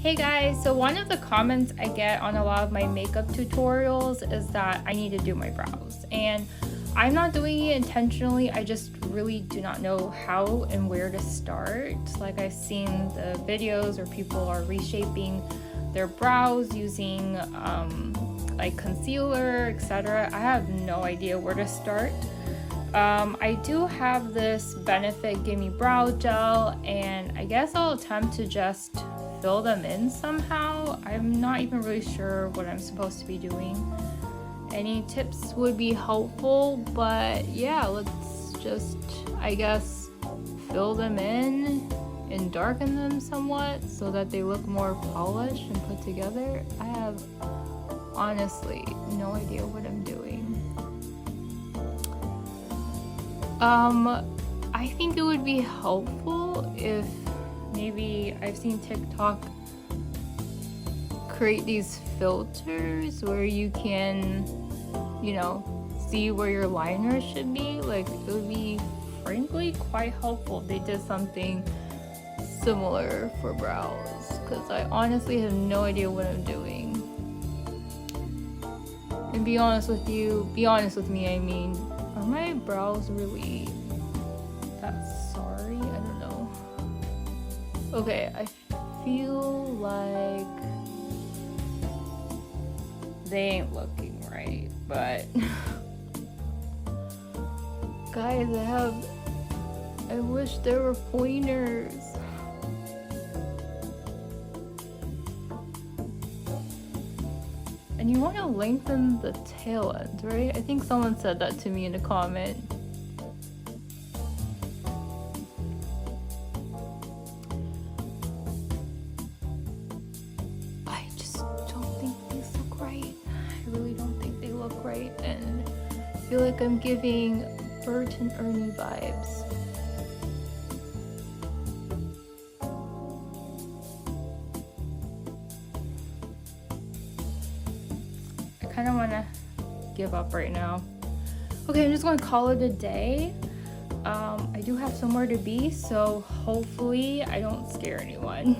Hey guys, so one of the comments I get on a lot of my makeup tutorials is that I need to do my brows, and I'm not doing it intentionally. I just really do not know how and where to start. Like, I've seen the videos where people are reshaping their brows using like concealer, etc. I have no idea where to start. I do have this Benefit Gimme Brow Gel, and I guess I'll attempt to just fill them in somehow. I'm not even really sure what I'm supposed to be doing. Any tips would be helpful, but yeah, let's just, I guess, fill them in and darken them somewhat so that they look more polished and put together. I have honestly no idea what I'm doing. I think it would be helpful if maybe I've seen TikTok create these filters where you can, you know, see where your liner should be. Like, it would be frankly quite helpful if they did something similar for brows, because I honestly have no idea what I'm doing. And be honest with me, I mean, are my brows really that sorry? I don't know. Okay, I feel like they ain't looking right, but guys, I wish there were pointers. And you want to lengthen the tail end, right? I think someone said that to me in a comment. I just don't think these look right. I really don't think they look right, and I feel like I'm giving Bert and Ernie vibes. I kind of want to give up right now. Okay, I'm just going to call it a day. I do have somewhere to be, so hopefully I don't scare anyone.